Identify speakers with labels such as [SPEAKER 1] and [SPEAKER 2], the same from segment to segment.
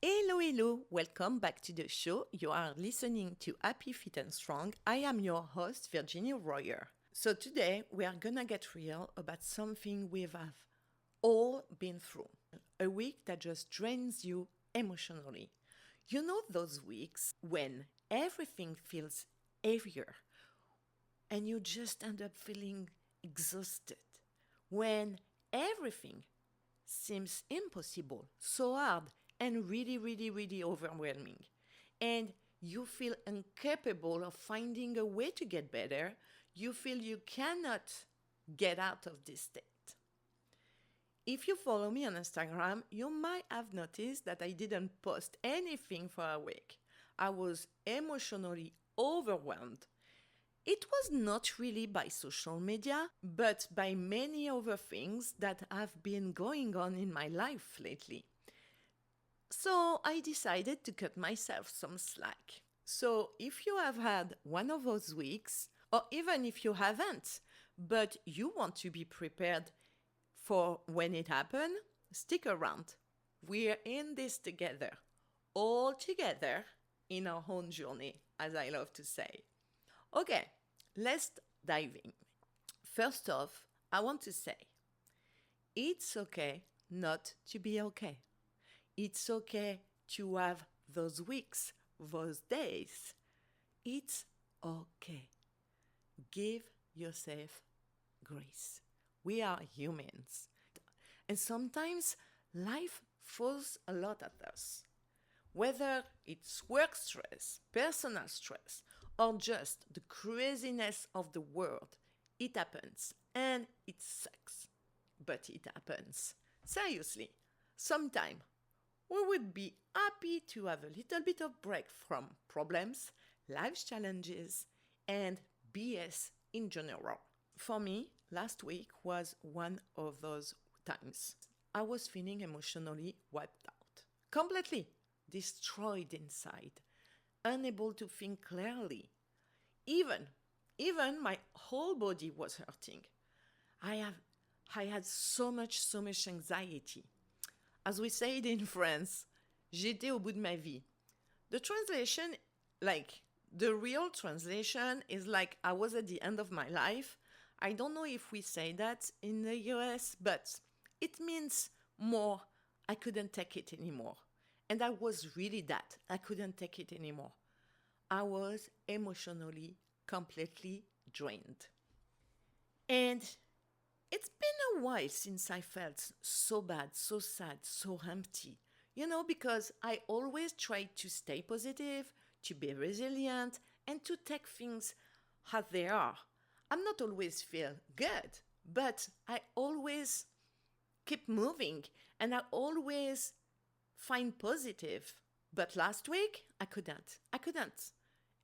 [SPEAKER 1] Hello, hello, welcome back to the show. You are listening to Happy, Fit and Strong. I am your host, Virginie Royer. So today we are gonna get real about something we have all been through. A week that just drains you emotionally. You know those weeks when everything feels heavier and you just end up feeling exhausted. When everything seems impossible, so hard, and really overwhelming. And you feel incapable of finding a way to get better. You feel you cannot get out of this state. If you follow me on Instagram, you might have noticed that I didn't post anything for a week. I was emotionally overwhelmed. It was not really by social media, but by many other things that have been going on in my life lately. So I decided to cut myself some slack. So if you have had one of those weeks, or even if you haven't, but you want to be prepared for when it happens, stick around. We're in this together, all together in our own journey, as I love to say. Okay, let's dive in. First off, I want to say it's okay not to be okay. It's okay to have those weeks, those days. It's okay. Give yourself grace. We are humans. And sometimes life throws a lot at us. Whether it's work stress, personal stress, or just the craziness of the world, it happens and it sucks. But it happens. Seriously, sometime we would be happy to have a little bit of break from problems, life's challenges, and BS in general. For me, last week was one of those times. I was feeling emotionally wiped out, completely destroyed inside, unable to think clearly. Even, even my whole body was hurting. I have I had so much anxiety. As we say it in France, j'étais au bout de ma vie. The translation, the real translation is like I was at the end of my life. I don't know if we say that in the US, but it means more I couldn't take it anymore. And I was really that. I couldn't take it anymore. I was emotionally completely drained. And it's been a while since I felt so bad, so sad, so empty. Because I always try to stay positive, to be resilient, and to take things as they are. I'm not always feel good, but I always keep moving and I always find positive. But last week, I couldn't. I couldn't.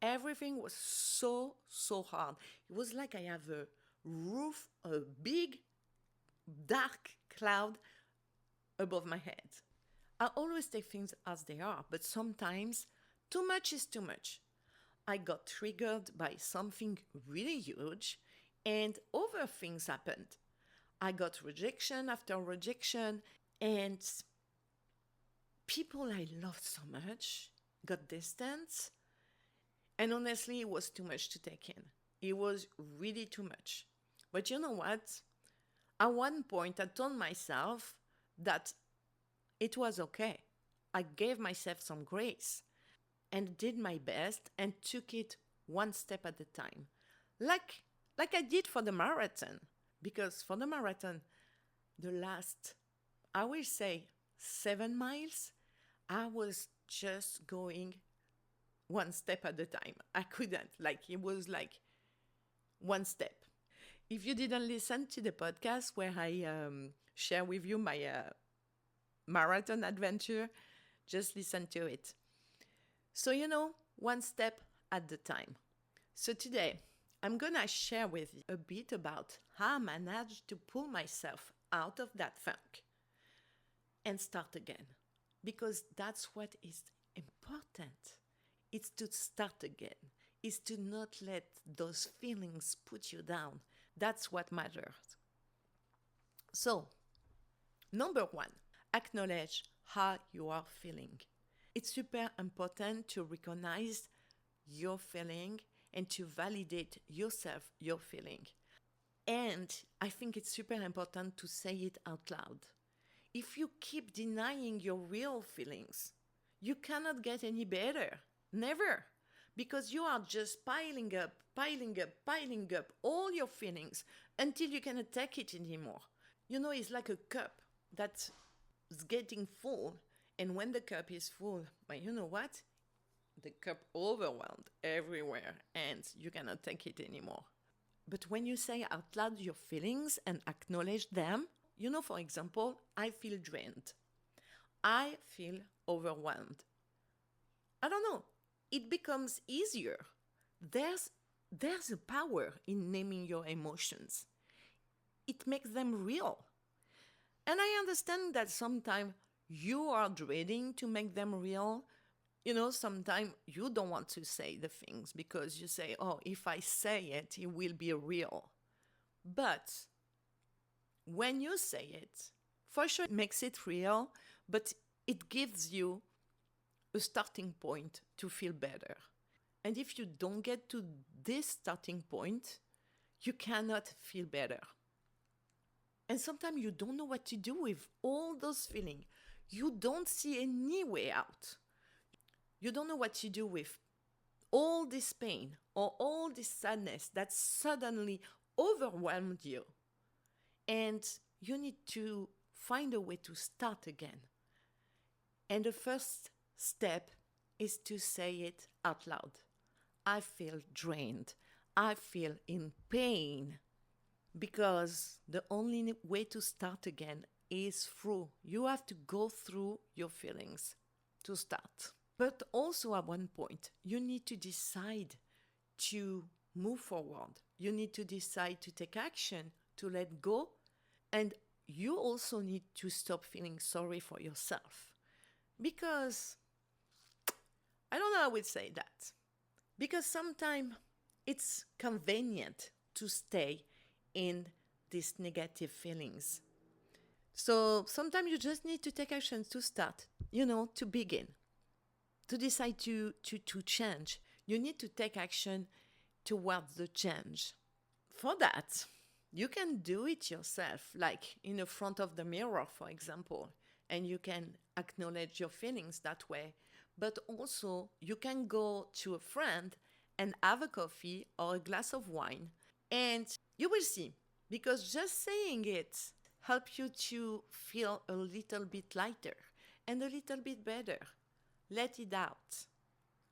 [SPEAKER 1] Everything was so hard. It was like I have a roof, a big dark cloud above my head. I always take things as they are, but sometimes too much is too much. I got triggered by something really huge and other things happened. I got rejection after rejection and people I loved so much got distant. And honestly, it was too much to take in. It was really too much. But you know what? At one point, I told myself that it was okay. I gave myself some grace and did my best and took it one step at a time. Like I did for the marathon. Because for the marathon, the last, I will say, 7 miles, I was just going one step at a time. I couldn't. It was like one step. If you didn't listen to the podcast where I share with you my marathon adventure, just listen to it. So, one step at a time. So today, I'm gonna share with you a bit about how I managed to pull myself out of that funk and start again. Because that's what is important. It's to start again. It's to not let those feelings put you down. That's what matters. So, number one, acknowledge how you are feeling. It's super important to recognize your feeling and to validate yourself, your feeling. And I think it's super important to say it out loud. If you keep denying your real feelings, you cannot get any better. Never. Because you are just piling up all your feelings until you cannot take it anymore. It's like a cup that's getting full. And when the cup is full, but you know what? The cup overwhelmed everywhere and you cannot take it anymore. But when you say out loud your feelings and acknowledge them, for example, I feel drained. I feel overwhelmed. I don't know. It becomes easier. There's a power in naming your emotions. It makes them real. And I understand that sometimes you are dreading to make them real. Sometimes you don't want to say the things because you say, oh, if I say it, it will be real. But when you say it, for sure it makes it real, but it gives you a starting point to feel better. And if you don't get to this starting point, you cannot feel better. And sometimes you don't know what to do with all those feelings. You don't see any way out. You don't know what to do with all this pain or all this sadness that suddenly overwhelmed you. And you need to find a way to start again. And the first step is to say it out loud. I feel drained. I feel in pain. Because the only way to start again is through. You have to go through your feelings to start. But also at one point, you need to decide to move forward. You need to decide to take action, to let go. And you also need to stop feeling sorry for yourself. Because, I don't know how I would say that. Because sometimes it's convenient to stay in these negative feelings. So sometimes you just need to take action to start, to begin, to decide to change. You need to take action towards the change. For that, you can do it yourself, like in the front of the mirror, for example, and you can acknowledge your feelings that way. But also, you can go to a friend and have a coffee or a glass of wine, and you will see, because just saying it helps you to feel a little bit lighter and a little bit better. Let it out.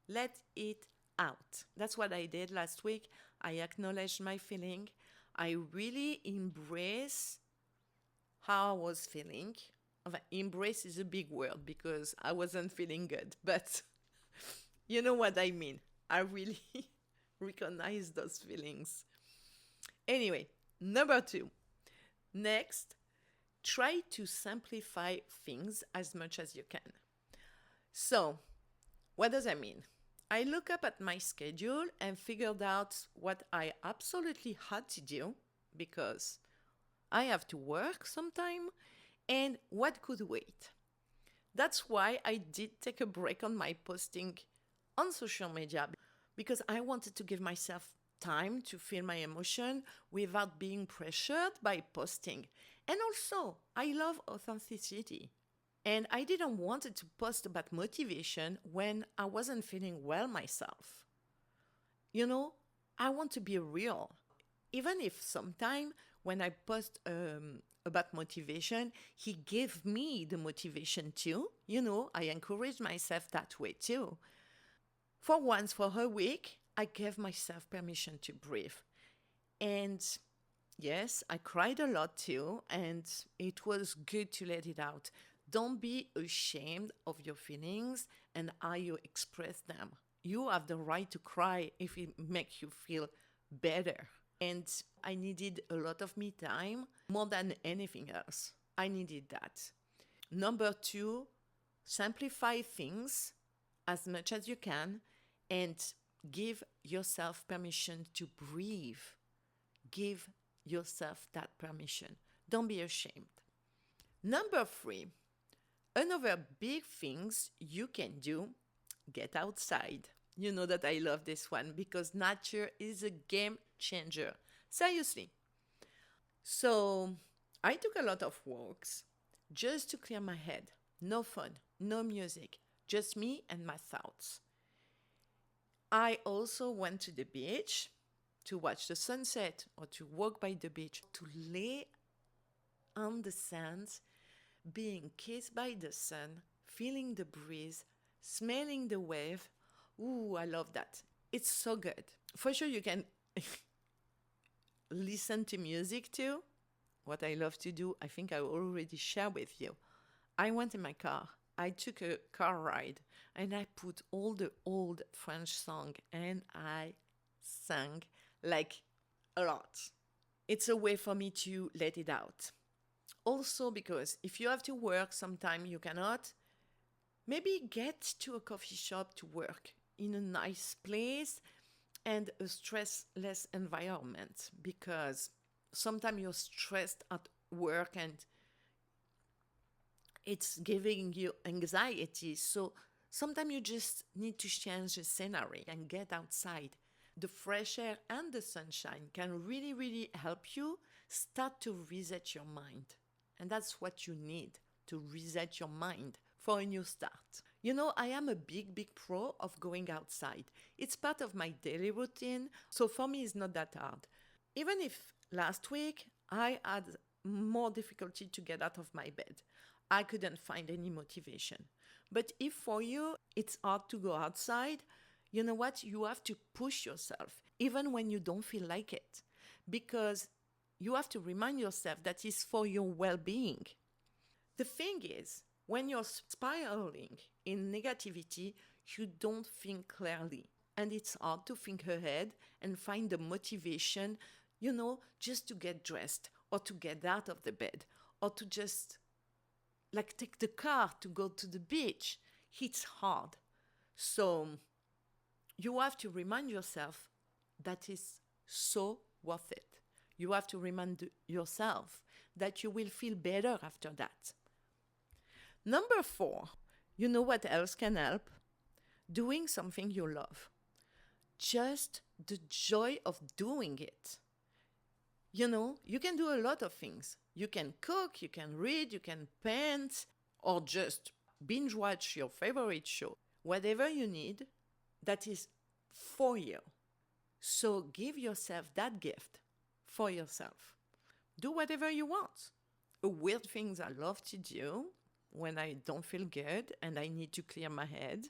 [SPEAKER 1] Let it out. That's what I did last week. I acknowledged my feeling. I really embrace how I was feeling. Embrace is a big word because I wasn't feeling good, but you know what I mean. I really recognize those feelings. Anyway, number 2. Next, try to simplify things as much as you can. So, what does that mean? I look up at my schedule and figured out what I absolutely had to do because I have to work sometime and what could wait. That's why I did take a break on my posting on social media because I wanted to give myself time to feel my emotion without being pressured by posting. And also, I love authenticity. And I didn't want to post about motivation when I wasn't feeling well myself. I want to be real. Even if sometime when I post about motivation, he gave me the motivation too. I encourage myself that way too. For once, for a week, I gave myself permission to breathe. And yes, I cried a lot too, and it was good to let it out. Don't be ashamed of your feelings and how you express them. You have the right to cry if it makes you feel better. And I needed a lot of me time more than anything else. I needed that. Number 2, simplify things as much as you can and give yourself permission to breathe. Give yourself that permission. Don't be ashamed. Number 3, Another big things you can do, get outside. You know that I love this one because nature is a game changer. Seriously. So I took a lot of walks just to clear my head. No fun, no music, just me and my thoughts. I also went to the beach to watch the sunset or to walk by the beach, to lay on the sands, being kissed by the sun, feeling the breeze, smelling the wave. Ooh, I love that. It's so good. For sure, you can listen to music too. What I love to do, I think I already shared with you. I went in my car. I took a car ride and I put all the old French songs and I sang like a lot. It's a way for me to let it out. Also, because if you have to work sometime you cannot, maybe get to a coffee shop to work in a nice place and a stressless environment, because sometimes you're stressed at work and it's giving you anxiety. So sometimes you just need to change the scenery and get outside. The fresh air and the sunshine can really, really help you start to reset your mind. And that's what you need to reset your mind for a new start. You know, I am a big, big pro of going outside. It's part of my daily routine. So for me, it's not that hard. Even if last week I had more difficulty to get out of my bed, I couldn't find any motivation. But if for you it's hard to go outside, you know what? You have to push yourself, even when you don't feel like it, because you have to remind yourself that it's for your well-being. The thing is, when you're spiraling in negativity, you don't think clearly. And it's hard to think ahead and find the motivation, just to get dressed or to get out of the bed or to just take the car to go to the beach. It's hard. So you have to remind yourself that it's so worth it. You have to remind yourself that you will feel better after that. Number 4, you know what else can help? Doing something you love. Just the joy of doing it. You can do a lot of things. You can cook, you can read, you can paint, or just binge watch your favorite show. Whatever you need, that is for you. So give yourself that gift for yourself. Do whatever you want. Weird things I love to do when I don't feel good and I need to clear my head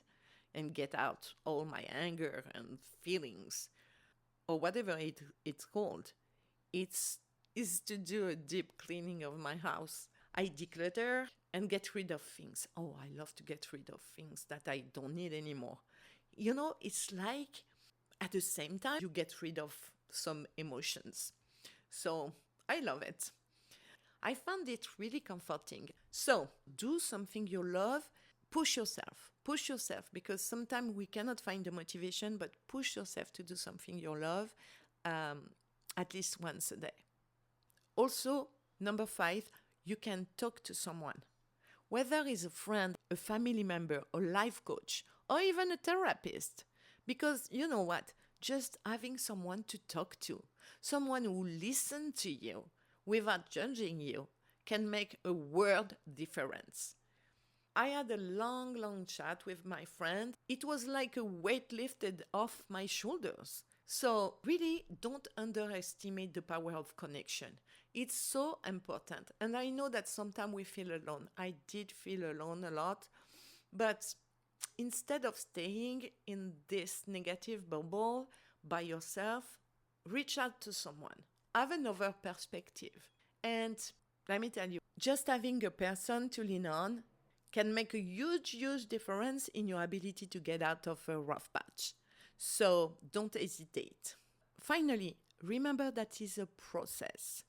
[SPEAKER 1] and get out all my anger and feelings, or whatever it's called. Is to do a deep cleaning of my house. I declutter and get rid of things. Oh, I love to get rid of things that I don't need anymore. It's like at the same time you get rid of some emotions. So I love it. I found it really comforting. So do something you love. Push yourself. Push yourself, because sometimes we cannot find the motivation, but push yourself to do something you love at least once a day. Also, number 5, you can talk to someone. Whether it's a friend, a family member, a life coach, or even a therapist. Because you know what? Just having someone to talk to, someone who listens to you without judging you, can make a world difference. I had a long, long chat with my friend. It was like a weight lifted off my shoulders. So really, don't underestimate the power of connection. It's so important. And I know that sometimes we feel alone. I did feel alone a lot. But instead of staying in this negative bubble by yourself, reach out to someone. Have another perspective. And let me tell you, just having a person to lean on can make a huge, huge difference in your ability to get out of a rough patch. So don't hesitate. Finally, remember that it's a process.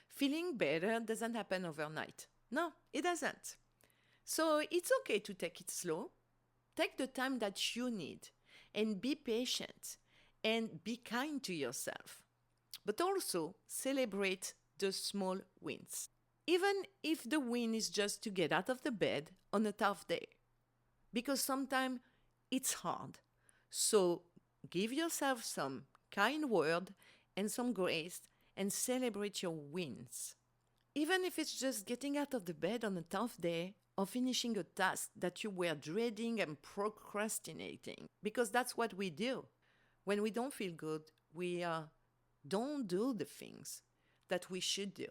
[SPEAKER 1] Feeling better doesn't happen overnight. No, it doesn't. So it's okay to take it slow. Take the time that you need and be patient and be kind to yourself. But also celebrate the small wins. even if the win is just to get out of the bed on a tough day. Because sometimes it's hard. So give yourself some kind word and some grace and celebrate your wins. Even if it's just getting out of the bed on a tough day or finishing a task that you were dreading and procrastinating. Because that's what we do. When we don't feel good, we don't do the things that we should do.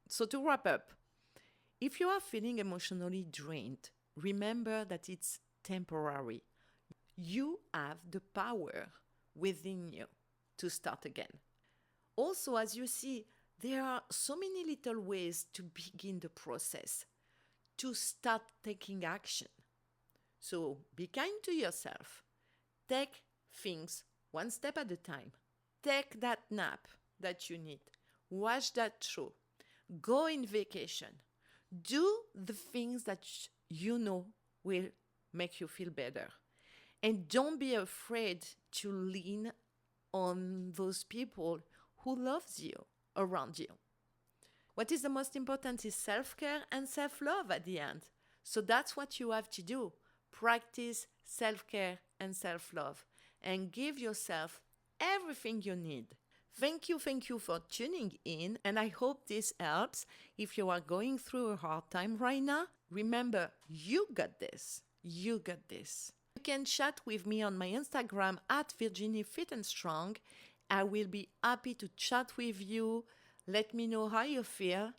[SPEAKER 1] So to wrap up, if you are feeling emotionally drained, remember that it's temporary. You have the power within you to start again. Also, as you see, there are so many little ways to begin the process, to start taking action. So be kind to yourself. Take things one step at a time. Take that nap that you need. Watch that show. Go on vacation. Do the things that you know will make you feel better. And don't be afraid to lean on those people who loves you around you. What is the most important is self-care and self-love at the end. So that's what you have to do. Practice self-care and self-love and give yourself everything you need. Thank you for tuning in, and I hope this helps. If you are going through a hard time right now, remember, you got this. You got this. You can chat with me on my Instagram at Virginie Fit and Strong. I will be happy to chat with you. Let me know how you feel.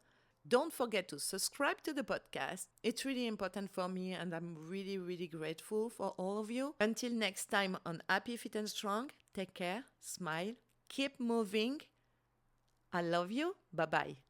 [SPEAKER 1] Don't forget to subscribe to the podcast. It's really important for me, and I'm really grateful for all of you. Until next time on Happy, Fit and Strong, take care, smile, keep moving. I love you. Bye-bye.